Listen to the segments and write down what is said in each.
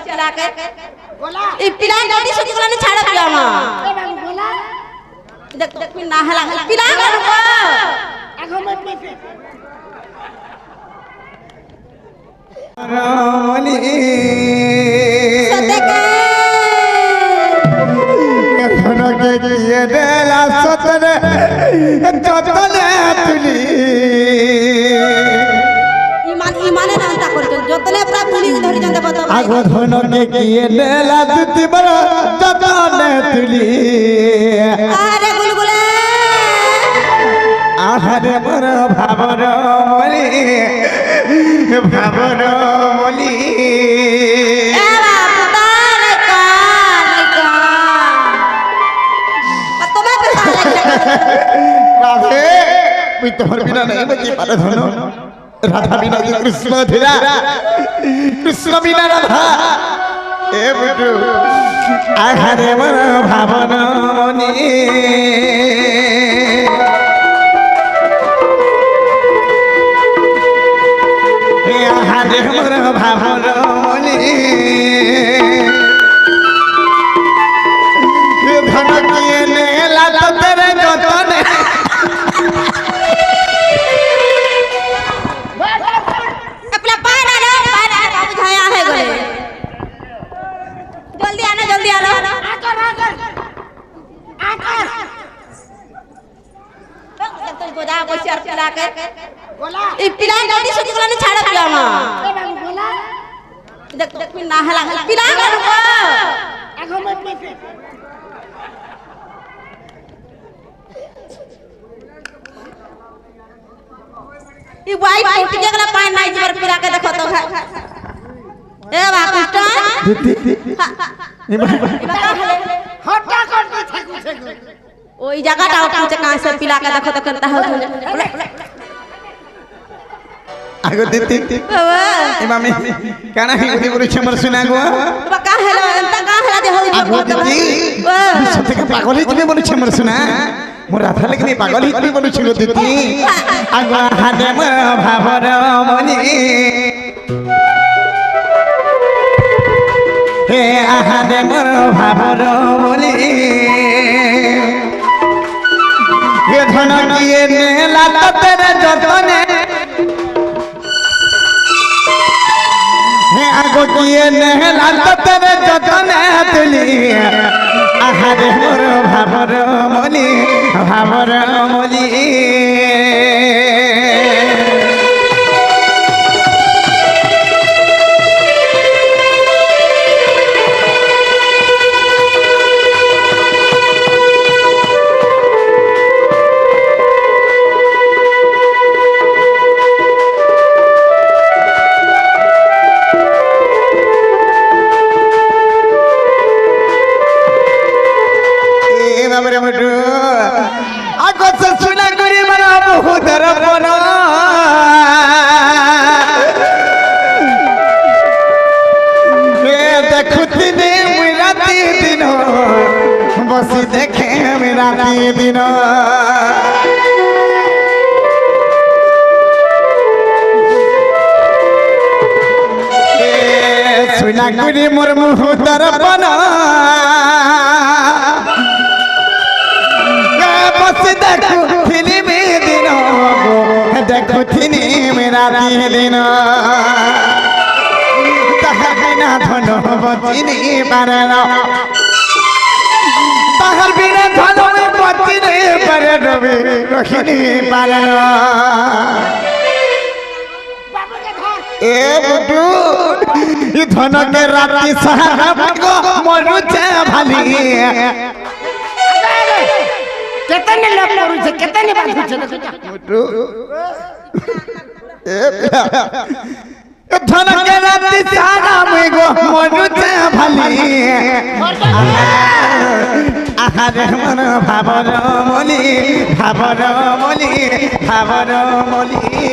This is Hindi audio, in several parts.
पिला के ई पिला गाड़ी से निकलने छाड़ दिया मां ए बाबू बोला देख देख ना हला पिला कर को आगो में पीछे रामनी सते के किए देला सतने जतने तुली ईमाने नांता करछन जतने पूरा तुली धरि जंदे बतो आगो धन के किए देला दुति बड़ जतने तुली अरे गुलगुले आहारे मोर भावर मली भावर मली राधे मैं तोहर बिना नहीं बची पारे धनो राधा बिना तो कृष्ण धीरा कृष्ण बिना राधा ए बुटू आहारे मन भावन मनी आहारे मन भावन मनी धन किए ने लाला तेरे जतने अपना पाना लो पाना बुझाया है गले जल्दी आना आकर तो गोदा को शर्त पिला के बोला ई पिला गाड़ी से निकलने छाड़ दिया मां ए बाबू बोला देख देख ना हला पिला कर को आगो में पीछे ई वाइट टूट गेला पानी नहीं जबर पिला के देखो तो ए बा कृष्ण हटा कर छे ओई जगह पूछे कहां से पिला के देखो तो करता है आगो दीदी ए मामी काना ही उदी बुरी छमर सुना गो बका हेलो अंत का हेला जे होई आगो दीदी सते का पागल ही बुरी छमर सुना मोर राधा लगनी पागल ही बुरी छिलो दीदी आगो हादे म भावर मनी हे आहादे म भावर मनी हे धन किए ने लाला तेरे जतने आगो किए ने लाला तेरे जतने तुली आहारे मोर भावर मनी भावर मनी बसी देखे मेरा दिन सुना गुरी मोर मुह दर्पण बसी देखू फिल्म दिन देखू थिनी मेरा दिन बिना धन बची नहीं पारे बाहर बिना धन में बची नहीं पारे रवि रखी नहीं पारे ए बुटू ये धन के राती सहारा को मरु छे भाली केतने लोग मरु छे केतने बात छे बुटू धन के राती सहारा को मरु छे भाली आहारे मन भावर मली भावर मली भावर मली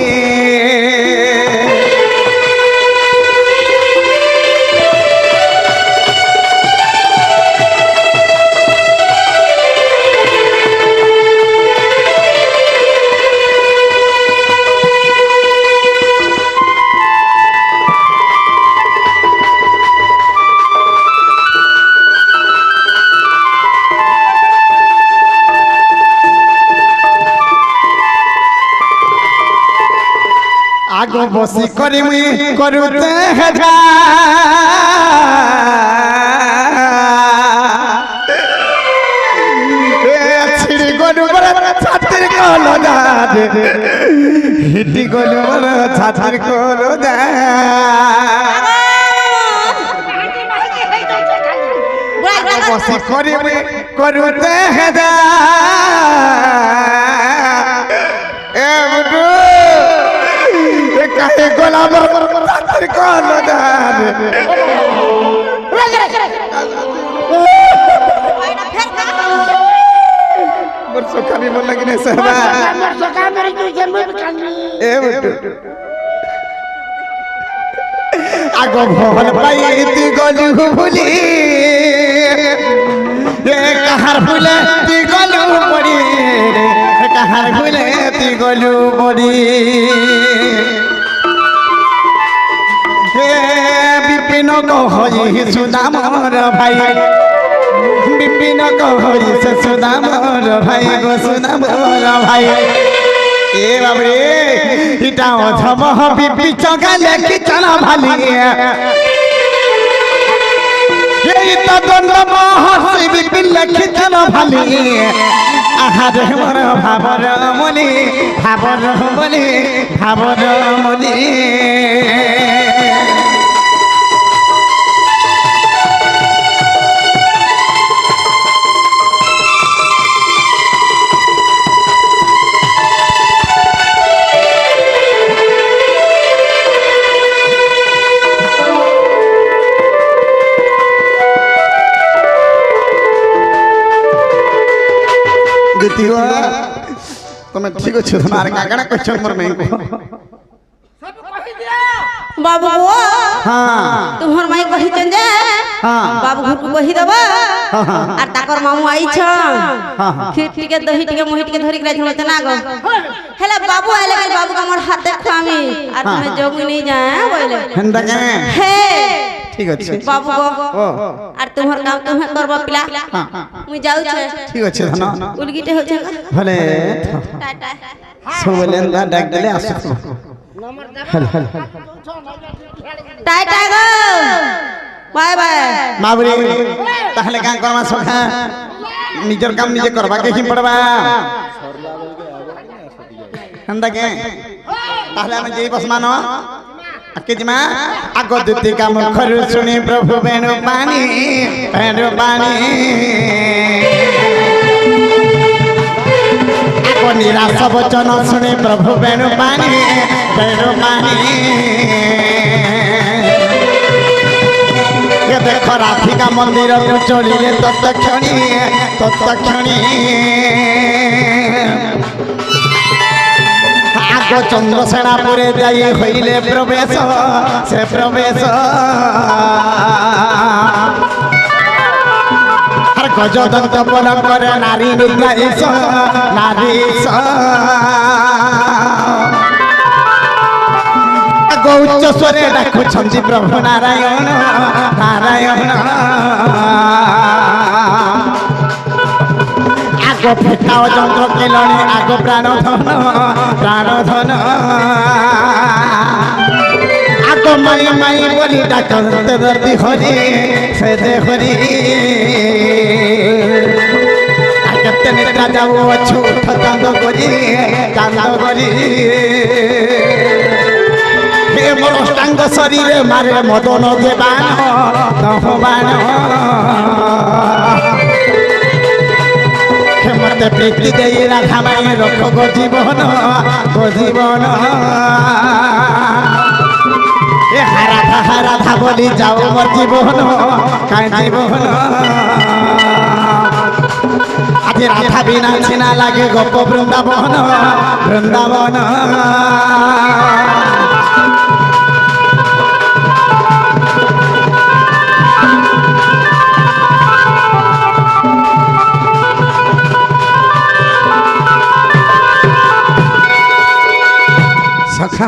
आगो बसी करी मुई करूते हेजा छिड़ी गलु बड़ा छातिर कलो दाद हिटी गलु बड़ा छातिर कलो दाद बसी करी मुई करूते हेजा ए बुडू काहे गोलाम छातिर कलो दाद सोखा भी बोल लगी नहीं सहबा सोखा मेरी तू जन्म कांदी ए बेटू आगो भोल पाई ती गलु भूली ए कहार भूले ती गलु पड़ी कहार भूले ती गलु पड़ी ए विपिन को होई सुदामर भाई विपिन कहोई से सुदामर भाई गो सुदामर भाई ए बाबरे इटा ओझम बिपि चगाले किचन भाली ये इता दंड महसी विपिन किचन भाली आहार मोर भाबर मनी भाबर मनी तुम्हें ठीक अच्छे तुम्हारे कागड़ा क्वेश्चन मोर में को बाबू वो हां तुम्हार माई कहि चंजे हां बाबू घर को कहि दबा और ताकर मामू आई छ खीर टिके दही टिके मोहि टिके धरि के मत ना गो हेला बाबू आले गल बाबू का मोर हाथ देखवामी और तुम्हें जोगी नहीं जाए बोले हंदा के हे ठीक अच्छे बाबू गो और तुम्हार काम तुम्हें करबा पिला मुई जाऊ छे ठीक अच्छे धन उलगीटे हो छे भले टाटा सोवलेंदा डाक देले आसु हल टाटा गो बाय बाय माबरी ताहले का करवा सखा निजर काम निजे करबा के ही पड़बा हंदा के ताहले हम जेई बस मानो अके जमा आगो दुती का मुखरु सुनी प्रभु बेनु पानी आगो निराश वचन सुनी प्रभु बेनु पानी ये देखो राधिका मंदिर को चलिए तत्क्षणी आगो चंद्रसेनापुरे जाई हईले प्रवेश से प्रवेश हर गजदंत बल करे नारी निद्राईश आगो उच्च स्वरे डाकुछंती प्रभु नारायण आगो फेटाओ यंत्र केलणी आगो प्राणधन आगो माई माई बोली डाकते दर्दी हरि से दे हरि आगते निद्रा जाऊ अछु चांद करी हे मोर अष्टांग शरीर मारे मदन देवान मते प्रीति दे राधा माई रख गो जीवन ए राधा बोली जाओ मोर जीवन काई जीवन आज राधा बिना छिना लागे गोप वृंदावन सखा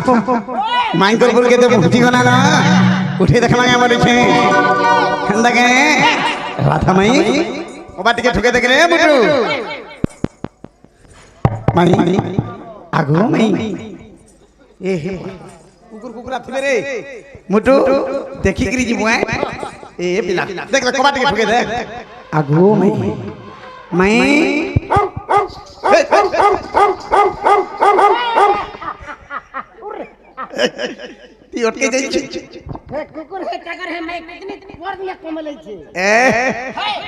माइंकर बोल के तो मुक्ति गना ना उठे देखला के हमर छे हंदा के राधा माई ओबा टिके ठुके देख रे मुटू माई आगो माई ए हे কুকুর কুকুরা থিবে রে মুটু দেখি করি যিমু এ পিলা দেখ কবা টিকে ঠকে দেখ আগো মাই তুই অটকে যাইছিস कुकुर है टगर है मैं कितनी वर्द में कम लेछे ए